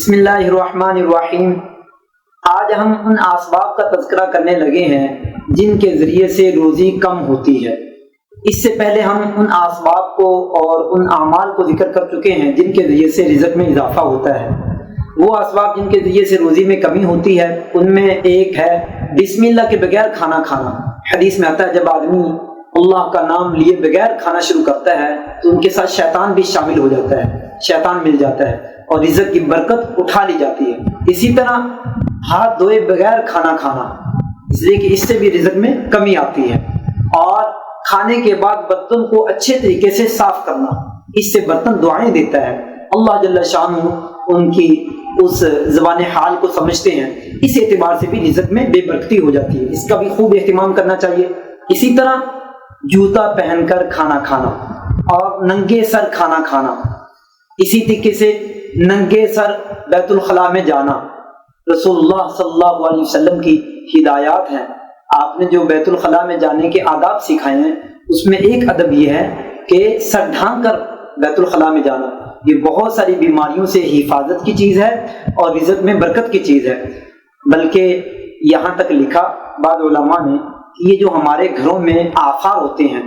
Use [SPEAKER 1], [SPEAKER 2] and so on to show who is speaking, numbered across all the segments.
[SPEAKER 1] بسم اللہ الرحمن الرحیم۔ آج ہم ان اسباب کا تذکرہ کرنے لگے ہیں جن کے ذریعے سے روزی کم ہوتی ہے۔ اس سے پہلے ہم ان اسباب کو اور ان اعمال کو ذکر کر چکے ہیں جن کے ذریعے سے رزق میں اضافہ ہوتا ہے۔ وہ اسباب جن کے ذریعے سے روزی میں کمی ہوتی ہے ان میں ایک ہے بسم اللہ کے بغیر کھانا کھانا۔ حدیث میں آتا ہے جب آدمی اللہ کا نام لیے بغیر کھانا شروع کرتا ہے تو ان کے ساتھ شیطان بھی شامل ہو جاتا ہے، شیطان مل جاتا ہے اور رزق کی برکت اٹھا لی جاتی ہے۔ اسی طرح ہاتھ دھوئے بغیر کھانا کھانا، اس لیے کہ اس سے بھی رزق میں کمی آتی ہے، اور کھانے کے بعد برتن کو اچھے طریقے سے صاف کرنا، اس سے برتن دعائیں دیتا ہے۔ اللہ جل شانہ ان کی اس زبان حال کو سمجھتے ہیں، اس اعتبار سے بھی رزق میں بے برکتی ہو جاتی ہے، اس کا بھی خوب اہتمام کرنا چاہیے۔ اسی طرح جوتا پہن کر کھانا کھانا اور ننگے سر کھانا کھانا، اسی طریقے سے ننگے سر بیت الخلاء میں جانا رسول اللہ صلی اللہ علیہ وسلم کی ہدایات ہیں۔ آپ نے جو بیت الخلاء میں جانے کے آداب سکھائے ہیں اس میں ایک ادب یہ ہے کہ سر ڈھانک کر بیت الخلاء میں جانا، یہ بہت ساری بیماریوں سے حفاظت کی چیز ہے اور رزق میں برکت کی چیز ہے۔ بلکہ یہاں تک لکھا بعض علماء نے کہ یہ جو ہمارے گھروں میں آفات ہوتے ہیں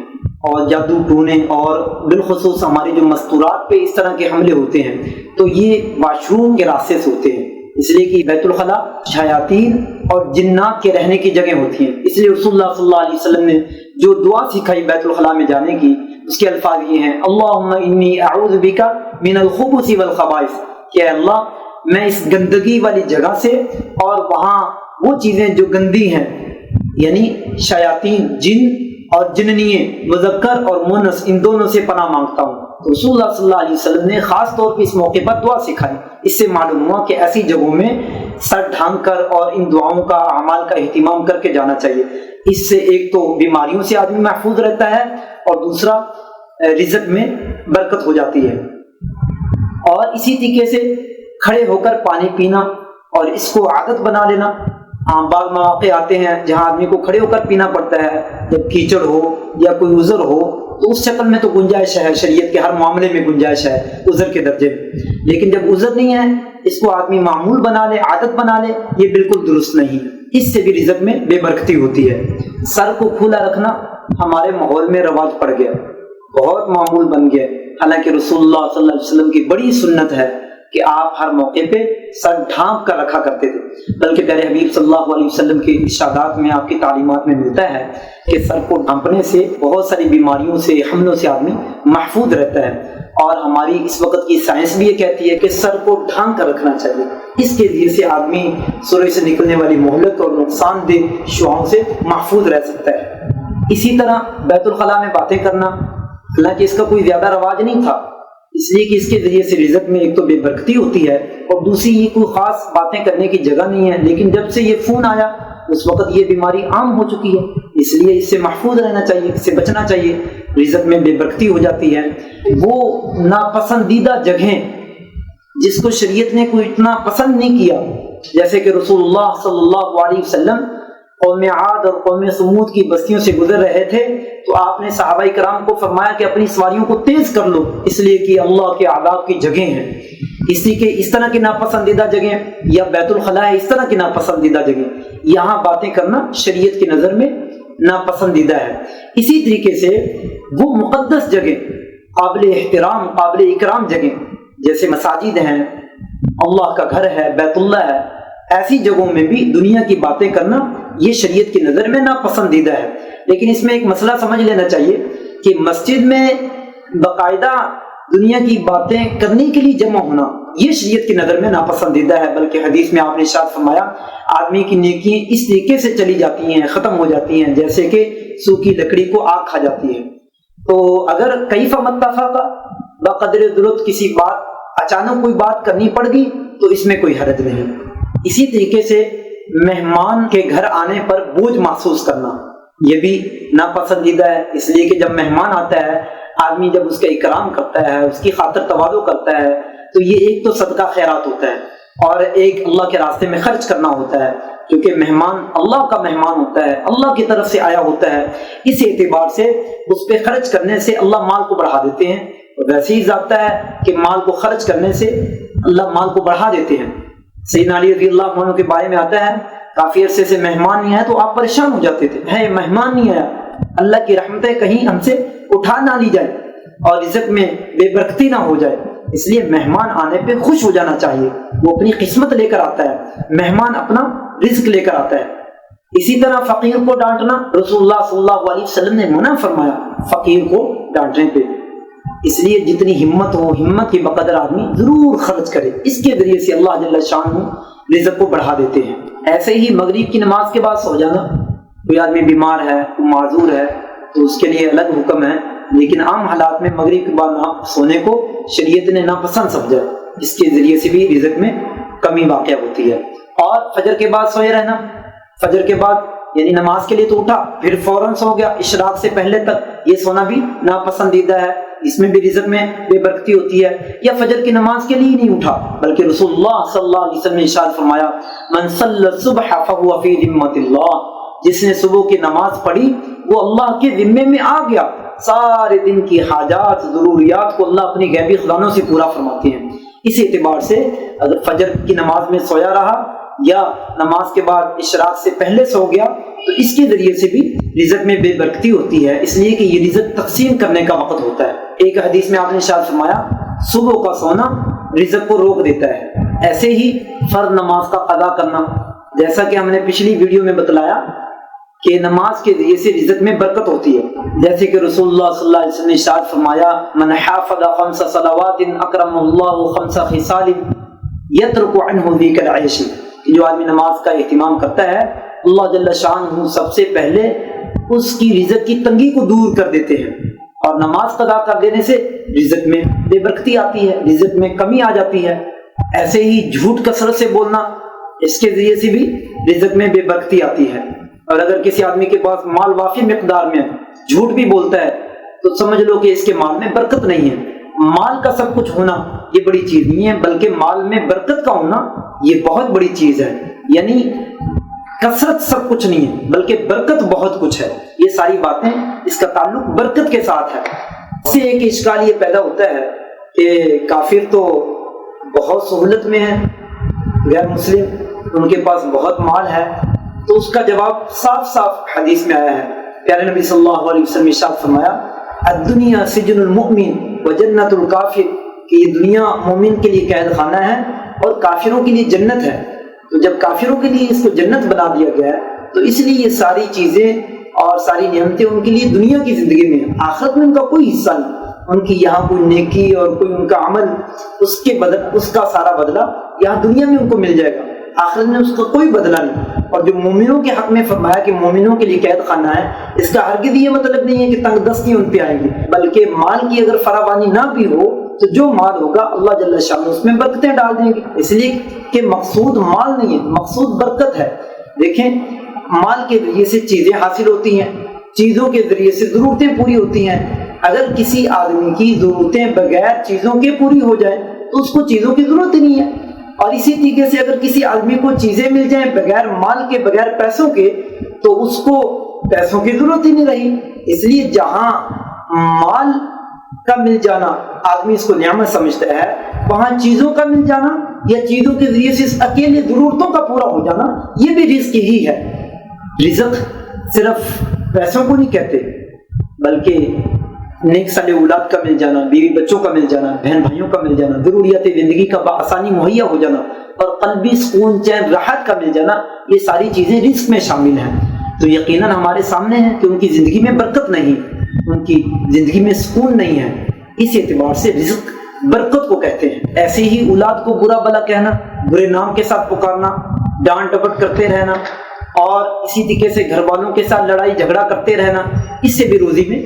[SPEAKER 1] اور جادو ٹونے اور بالخصوص ہماری جو مستورات پہ اس طرح کے حملے ہوتے ہیں تو یہ واش روم کے راستے سے ہوتے ہیں، اس لیے کہ بیت الخلاء شیاطین اور جنات کے رہنے کی جگہ ہوتی ہیں۔ اس لیے رسول اللہ صلی اللہ علیہ وسلم نے جو دعا سکھائی بیت الخلاء میں جانے کی، اس کے الفاظ یہ ہیں اللہم انی اعوذ بک من الخبث والخبائث، کہ اللہ میں اس گندگی والی جگہ سے اور وہاں وہ چیزیں جو گندی ہیں، یعنی شیاطین جن اور جننیے مذکر اور مونس، ان دونوں سے پناہ مانگتا ہوں۔ رسول اللہ صلی اللہ علیہ وسلم نے خاص طور پہ اس موقع پر دعا سکھائی۔ اس سے معلوم ہوا کہ ایسی جگہوں میں سر ڈھانک کر اور ان دعاؤں کا اعمال کا اہتمام کر کے جانا چاہیے۔ اس سے ایک تو بیماریوں سے آدمی محفوظ رہتا ہے اور دوسرا رزق میں برکت ہو جاتی ہے۔ اور اسی طریقے سے کھڑے ہو کر پانی پینا اور اس کو عادت بنا لینا۔ بعض مواقع آتے ہیں جہاں آدمی کو کھڑے ہو کر پینا پڑتا ہے، جب کیچڑ ہو یا کوئی عذر ہو تو اس شکل میں تو گنجائش ہے، شریعت کے ہر معاملے میں گنجائش ہے عذر کے درجے میں، لیکن جب عذر نہیں ہے اس کو آدمی معمول بنا لے، عادت بنا لے، یہ بالکل درست نہیں ہے، اس سے بھی رزق میں بے برکتی ہوتی ہے۔ سر کو کھلا رکھنا ہمارے ماحول میں رواج پڑ گیا، بہت معمول بن گیا، حالانکہ رسول اللہ صلی اللہ علیہ وسلم کی بڑی سنت ہے کہ آپ ہر موقع پہ سر ڈھانپ کر رکھا کرتے تھے۔ بلکہ پیارے حبیب صلی اللہ علیہ وسلم کے ارشادات میں، آپ کی تعلیمات میں ملتا ہے کہ سر کو ڈھانپنے سے بہت ساری بیماریوں سے، حملوں سے آدمی محفوظ رہتا ہے۔ اور ہماری اس وقت کی سائنس بھی یہ کہتی ہے کہ سر کو ڈھانپ کر رکھنا چاہیے، اس کے ذریعے سے آدمی سورج سے نکلنے والی مہلک اور نقصان دہ شعاعوں سے محفوظ رہ سکتا ہے۔ اسی طرح بیت الخلاء میں باتیں کرنا، حالانکہ اس کا کوئی زیادہ رواج نہیں تھا، اس لیے کہ اس کے ذریعے سے رزق میں ایک تو بے برکتی ہوتی ہے اور دوسری یہ کوئی خاص باتیں کرنے کی جگہ نہیں ہے، لیکن جب سے یہ فون آیا اس وقت یہ بیماری عام ہو چکی ہے، اس لیے اس سے محفوظ رہنا چاہیے، اس سے بچنا چاہیے، رزق میں بے برکتی ہو جاتی ہے۔ وہ ناپسندیدہ جگہیں جس کو شریعت نے کوئی اتنا پسند نہیں کیا، جیسے کہ رسول اللہ صلی اللہ علیہ وسلم قوم عاد اور قوم سمود کی بستیوں سے گزر رہے تھے تو آپ نے صحابہ کرام کو فرمایا کہ اپنی سواریوں کو تیز کر لو، اس لیے کہ اللہ کے عذاب کی جگہیں ہیں۔ اسی کے اس طرح کی ناپسندیدہ جگہیں یا بیت الخلاء ہے، اس طرح کی ناپسندیدہ جگہیں، یہاں باتیں کرنا شریعت کی نظر میں ناپسندیدہ ہے۔ اسی طریقے سے وہ مقدس جگہ، قابل احترام، قابل اکرام جگہ جیسے مساجد ہیں، اللہ کا گھر ہے، بیت اللہ ہے، ایسی جگہوں میں بھی دنیا کی باتیں کرنا یہ شریعت کی نظر میں ناپسندیدہ ہے۔ لیکن اس میں ایک مسئلہ سمجھ لینا چاہیے کہ مسجد میں باقاعدہ دنیا کی باتیں کرنے کے لیے جمع ہونا یہ شریعت کی نظر میں ناپسندیدہ ہے، بلکہ حدیث میں آپ نے ارشاد فرمایا آدمی کی نیکیاں اس طریقے سے چلی جاتی ہیں، ختم ہو جاتی ہیں جیسے کہ سوکھی لکڑی کو آگ کھا جاتی ہے۔ تو اگر کیف متفق بقدر ضرورت کسی بات اچانک کوئی بات کرنی پڑ گئی تو اس میں کوئی حرج نہیں۔ اسی طریقے سے مہمان کے گھر آنے پر بوجھ محسوس کرنا یہ بھی ناپسندیدہ ہے، اس لیے کہ جب مہمان آتا ہے آدمی جب اس کا اکرام کرتا ہے، اس کی خاطر تواضع کرتا ہے تو یہ ایک تو صدقہ خیرات ہوتا ہے اور ایک اللہ کے راستے میں خرچ کرنا ہوتا ہے، کیونکہ مہمان اللہ کا مہمان ہوتا ہے، اللہ کی طرف سے آیا ہوتا ہے، اس اعتبار سے اس پہ خرچ کرنے سے اللہ مال کو بڑھا دیتے ہیں۔ ویسے ہی ضابطہ ہے کہ مال کو خرچ کرنے سے اللہ مال کو بڑھا دیتے ہیں۔ سیدنا علی رضی اللہ عنہ کے بارے میں آتا ہے کافی عرصے سے مہمان نہیں آیا تو آپ پریشان ہو جاتے تھے، ہے مہمان نہیں آیا، اللہ کی رحمتیں کہیں ہم سے اٹھا نہ لی جائے اور رزق میں بے برکتی نہ ہو جائے، اس لیے مہمان آنے پہ خوش ہو جانا چاہیے، وہ اپنی قسمت لے کر آتا ہے، مہمان اپنا رزق لے کر آتا ہے۔ اسی طرح فقیر کو ڈانٹنا، رسول اللہ صلی اللہ علیہ وسلم نے منع فرمایا فقیر کو ڈانٹنے پہ، اس لیے جتنی ہمت ہو ہمت کے بقدر آدمی ضرور خرچ کرے، اس کے ذریعے سے اللہ جل شانہ رزق کو بڑھا دیتے ہیں۔ ایسے ہی مغرب کی نماز کے بعد سو جانا، کوئی آدمی بیمار ہے، کوئی معذور ہے تو اس کے لیے الگ حکم ہے، لیکن عام حالات میں مغرب کے بعد سونے کو شریعت نے ناپسند سمجھا، اس کے ذریعے سے بھی رزق میں کمی واقع ہوتی ہے۔ اور فجر کے بعد سوئے رہنا، فجر کے بعد یعنی نماز کے لیے تو اٹھا پھر فوراً سو گیا، اشراق سے پہلے تک، یہ سونا بھی ناپسندیدہ ہے، اس میں بھی رزق میں بے برکتی ہوتی ہے۔ یا فجر کی نماز کے لیے نہیں اٹھا بلکہ رسول اللہ صلی اللہ علیہ وسلم نے ارشاد فرمایا من صلی الصبح فهو فی ذمۃ اللہ، جس نے صبح کی نماز پڑھی وہ اللہ کے ذمے میں آ گیا، سارے دن کی حاجات ضروریات کو اللہ اپنی غیبی خزانوں سے پورا فرماتے ہیں۔ اس اعتبار سے اگر فجر کی نماز میں سویا رہا یا نماز کے بعد اشراق سے پہلے سو گیا تو اس کے ذریعے سے بھی رزق میں بے برکتی ہوتی ہے، اس لیے کہ یہ رزق تقسیم کرنے کا وقت ہوتا ہے۔ ایک حدیث میں آپ نے ارشاد فرمایا صبح کا سونا رزق کو روک دیتا ہے۔ ایسے ہی فرض نماز کا قضا کرنا، جیسا کہ ہم نے پچھلی ویڈیو میں بتلایا کہ نماز کے ذریعے سے رزق میں برکت ہوتی ہے، جیسے کہ رسول اللہ صلی اللہ علیہ وسلم نے ارشاد فرمایا من حافظ 5 صلوات اکرم اللہ 5 خصال یترک عنہ ذیک العیش، جو آدمی نماز کا اہتمام کرتا ہے اللہ جل شانہ سب سے پہلے اس کی رزق کی تنگی کو دور کر دیتے ہیں، اور نماز قضا کر دینے سے رزق میں بے برکتی آتی ہے، رزق میں کمی آ جاتی ہے۔ ایسے ہی جھوٹ کثرت سے بولنا، اس کے ذریعے سے بھی رزق میں بے برکتی آتی ہے، اور اگر کسی آدمی کے پاس مال وافی مقدار میں جھوٹ بھی بولتا ہے تو سمجھ لو کہ اس کے مال میں برکت نہیں ہے۔ مال کا سب کچھ ہونا یہ بڑی چیز نہیں ہے، بلکہ مال میں برکت کا ہونا یہ بہت بڑی چیز ہے، یعنی کثرت سب کچھ نہیں ہے بلکہ برکت بہت کچھ ہے۔ یہ ساری باتیں اس کا تعلق برکت کے ساتھ ہے۔ اس سے ایک اشکال یہ پیدا ہوتا ہے کہ کافر تو بہت سہولت میں ہے، غیر مسلم ان کے پاس بہت مال ہے، تو اس کا جواب صاف صاف حدیث میں آیا ہے۔ پیارے نبی صلی اللہ علیہ وسلم نے ارشاد فرمایا الدنیا سجن المؤمن وجنت الکافر، کہ یہ دنیا مومن کے لیے قید خانہ ہے اور کافروں کے لیے جنت ہے۔ تو جب کافروں کے لیے اس کو جنت بنا دیا گیا ہے تو اس لیے یہ ساری چیزیں اور ساری نعمتیں ان کے لیے دنیا کی زندگی میں ہیں، آخرت میں ان کا کوئی حصہ نہیں۔ ان کی یہاں کوئی نیکی اور کوئی ان کا عمل اس کا سارا بدلہ یہاں دنیا میں ان کو مل جائے گا، آخرت میں اس کا کوئی بدلہ نہیں۔ اور جو مومنوں کے حق میں فرمایا کہ مومنوں کے لیے قید خانہ ہے، اس کا ہرگز یہ مطلب نہیں ہے کہ تنگ دستی ان پہ آئیں گی، بلکہ مال کی اگر فراوانی نہ بھی ہو تو جو مال ہوگا اللہ جل شانہ اس میں برکتیں ڈال دیں گے، اس لیے کہ مقصود مال نہیں ہے، مقصود برکت ہے۔ دیکھیں مال کے ذریعے سے چیزیں حاصل ہوتی ہیں، چیزوں کے ذریعے سے ضرورتیں پوری ہوتی ہیں۔ اگر کسی آدمی کی ضرورتیں بغیر چیزوں کے پوری ہو جائیں تو اس کو چیزوں کی ضرورت ہی نہیں ہے، اور اسی طریقے سے اگر کسی آدمی کو چیزیں مل جائیں بغیر مال کے، بغیر پیسوں کے، تو اس کو پیسوں کی ضرورت ہی نہیں رہی۔ اس لیے جہاں مال کا مل جانا آدمی اس کو نعمت سمجھتا ہے، وہاں چیزوں کا مل جانا یا چیزوں کے ذریعے سے اکیلے ضرورتوں کا پورا ہو جانا یہ بھی رزق ہی ہے۔ رزق صرف پیسوں کو نہیں کہتے بلکہ نیک صالح اولاد کا مل جانا، بیوی بچوں کا مل جانا، بہن بھائیوں کا مل جانا، ضروریات زندگی کا بآسانی مہیا ہو جانا، اور قلبی سکون چین راحت کا مل جانا، یہ ساری چیزیں رزق میں شامل ہیں۔ تو یقیناً ہمارے سامنے ہے کہ ان کی زندگی میں برکت نہیں، ان کی زندگی میں سکون نہیں ہے، اس اعتبار سے رزق برکت کو کہتے ہیں۔ ایسے ہی اولاد کو برا بلا کہنا، برے نام کے ساتھ پکارنا، ڈانٹ ڈپٹ کرتے رہنا، اور اسی طریقے سے گھر والوں کے ساتھ لڑائی جھگڑا کرتے رہنا، اس سے بھی روزی میں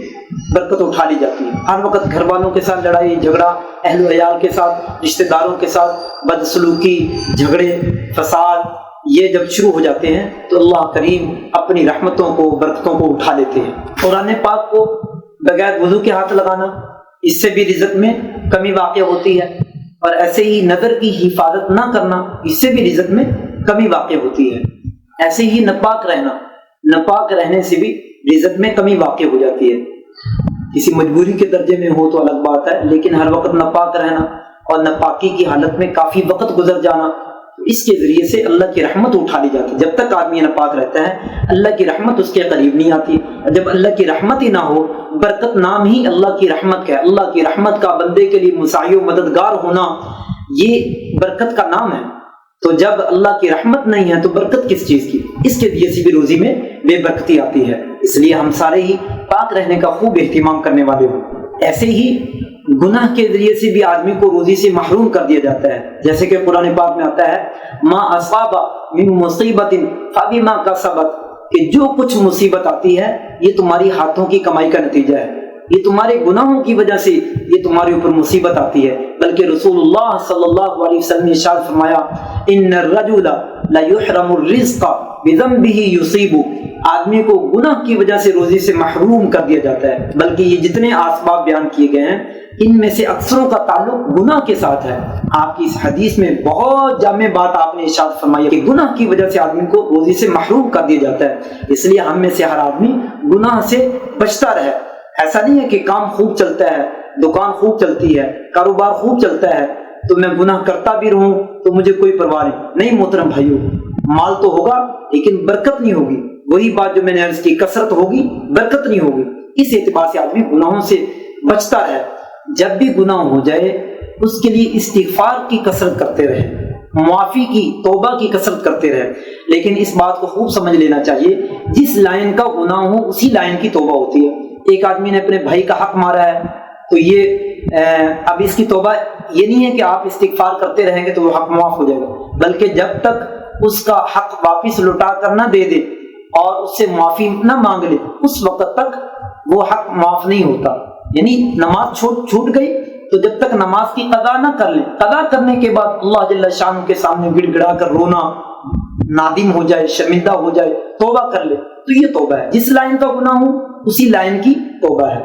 [SPEAKER 1] برکت اٹھا لی جاتی ہے۔ ہر وقت گھر والوں کے ساتھ لڑائی جھگڑا، اہل و عیال کے ساتھ، رشتہ داروں کے ساتھ بدسلوکی، جھگڑے، فساد، یہ جب شروع ہو جاتے ہیں تو اللہ کریم اپنی رحمتوں کو، برکتوں کو اٹھا لیتے ہیں۔ قرآن پاک کو بغیر وضو کے ہاتھ لگانا، اس سے بھی رزق میں کمی واقع ہوتی ہے، اور ایسے ہی نظر کی حفاظت نہ کرنا، اس سے بھی رزق میں کمی واقع ہوتی ہے۔ ایسے ہی ناپاک رہنا، ناپاک رہنے سے بھی رزق میں کمی واقع ہو جاتی ہے۔ کسی مجبوری کے درجے میں ہو تو الگ بات ہے، لیکن ہر وقت ناپاک رہنا اور ناپاکی کی حالت میں کافی وقت گزر جانا، اس کے ذریعے سے اللہ کی رحمت اٹھا لی جاتی ہے۔ جب تک آدمی ناپاک رہتا ہے اللہ کی رحمت اس کے قریب نہیں آتی۔ جب اللہ کی رحمت ہی نہ ہو، برکت نام ہی اللہ کی رحمت کا ہے، اللہ کی رحمت کا بندے کے لیے مساعی و مددگار ہونا یہ برکت کا نام ہے۔ تو جب اللہ کی رحمت نہیں ہے تو برکت کس چیز کی؟ اس کے ذریعے سے بھی روزی میں بے برکتی آتی ہے۔ اس لیے ہم سارے ہی پاک رہنے کا خوب اہتمام کرنے والے ہوں۔ ایسے ہی گناہ کے ذریعے سے بھی آدمی کو روزی سے محروم کر دیا جاتا ہے، جیسے کہ قرآن پاک میں آتا ہے ما اصاب من مصیبت فبما کسبت، کہ جو کچھ مصیبت آتی ہے یہ تمہاری ہاتھوں کی کمائی کا نتیجہ ہے، یہ تمہارے گناہوں کی وجہ سے یہ تمہارے اوپر مصیبت آتی ہے۔ بلکہ رسول اللہ صلی اللہ علیہ وسلم نے ارشاد فرمایا ان الرجل لا يحرم الرزق بذنبه يصيب، آدمی کو گناہ کی وجہ سے روزی سے محروم کر دیا جاتا ہے۔ بلکہ یہ جتنے اسباب بیان کیے گئے ہیں ان میں سے اکثروں کا تعلق گناہ کے ساتھ ہے۔ آپ کی اس حدیث میں بہت جامع بات آپ نے ارشاد فرمائی کہ گناہ کی وجہ سے آدمی کو روزی سے محروم کر دیا جاتا ہے۔ اس لیے ہم میں سے ہر آدمی گناہ سے بچتا رہے۔ ایسا نہیں ہے کہ کام خوب چلتا ہے، دکان خوب چلتی ہے، کاروبار خوب چلتا ہے تو میں گناہ کرتا بھی رہوں تو مجھے کوئی پرواہ نہیں محترم بھائیو، مال تو ہوگا لیکن برکت نہیں ہوگی۔ وہی بات جو میں نے عرض کی، کثرت ہوگی برکت نہیں ہوگی۔ اس اعتبار سے آدمی گناہوں سے بچتا رہے۔ جب بھی گناہ ہو جائے اس کے لیے استغفار کی کثرت کرتے رہے، معافی کی، توبہ کی کثرت کرتے رہے۔ لیکن اس بات کو خوب سمجھ لینا چاہیے، جس لائن کا گناہ ہو اسی لائن کی توبہ ہوتی ہے۔ ایک آدمی نے اپنے بھائی کا حق مارا ہے تو یہ اب اس کی توبہ یہ نہیں ہے کہ آپ استغفار کرتے رہیں گے تو وہ حق معاف ہو جائے گا، بلکہ جب تک اس کا حق واپس لوٹا کر نہ دے دے اور اس سے معافی نہ مانگ لے اس وقت تک وہ حق معاف نہیں ہوتا۔ یعنی نماز چھوٹ گئی تو جب تک نماز کی قضا نہ کر لیں، قضا کرنے کے بعد اللہ جل شانہ کے سامنے گڑ گڑا کر رونا، نادم ہو جائے، شرمندہ ہو جائے، توبہ کر لے تو یہ توبہ ہے۔ جس لائن کا گناہ ہو اسی لائن کی توبہ ہے۔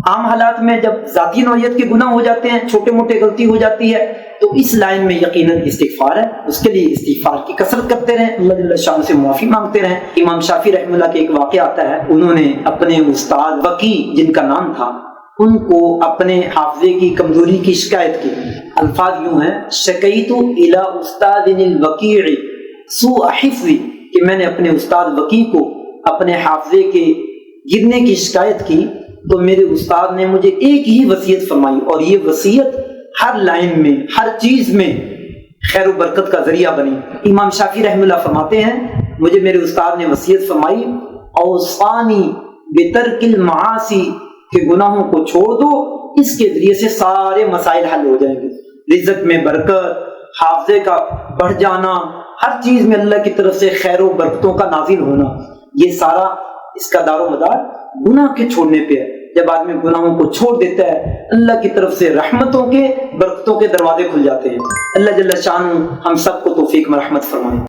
[SPEAKER 1] عام حالات میں جب ذاتی نوعیت کے گناہ ہو جاتے ہیں، چھوٹے موٹے غلطی ہو جاتی ہے تو اس لائن میں یقیناً استغفار ہے، اس کے لیے استغفار کی کثرت کرتے رہیں، اللہ جل شانہ سے معافی مانگتے رہیں۔ امام شافعی رحمہ اللہ کے ایک واقعہ آتا ہے، انہوں نے اپنے استاد وکی جن کا نام تھا ان کو اپنے حافظے کی کمزوری کی شکایت کی۔ الفاظ یوں ہیں شکیت الی استاد الوکیع سوء حفظی، کہ میں نے اپنے استاد وکی کو اپنے حافظے کے گرنے کی شکایت کی تو میرے استاد نے مجھے ایک ہی وصیت فرمائی، اور یہ وصیت ہر لائن میں، ہر چیز میں خیر و برکت کا ذریعہ بنی۔ امام شافعی رحمہ اللہ فرماتے ہیں مجھے میرے استاد نے وصیت فرمائی اوصانی بترک المعاصی، کہ گناہوں کو چھوڑ دو، اس کے ذریعے سے سارے مسائل حل ہو جائیں گے، رزق میں برکت، حافظے کا بڑھ جانا، ہر چیز میں اللہ کی طرف سے خیر و برکتوں کا نازل ہونا، یہ سارا اس کا دار و مدار گناہ کے چھوڑنے پہ ہے۔ جب آدمی گناہوں کو چھوڑ دیتا ہے اللہ کی طرف سے رحمتوں کے، برکتوں کے دروازے کھل جاتے ہیں۔ اللہ جل شانہ ہم سب کو توفیق میں رحمت فرمائے۔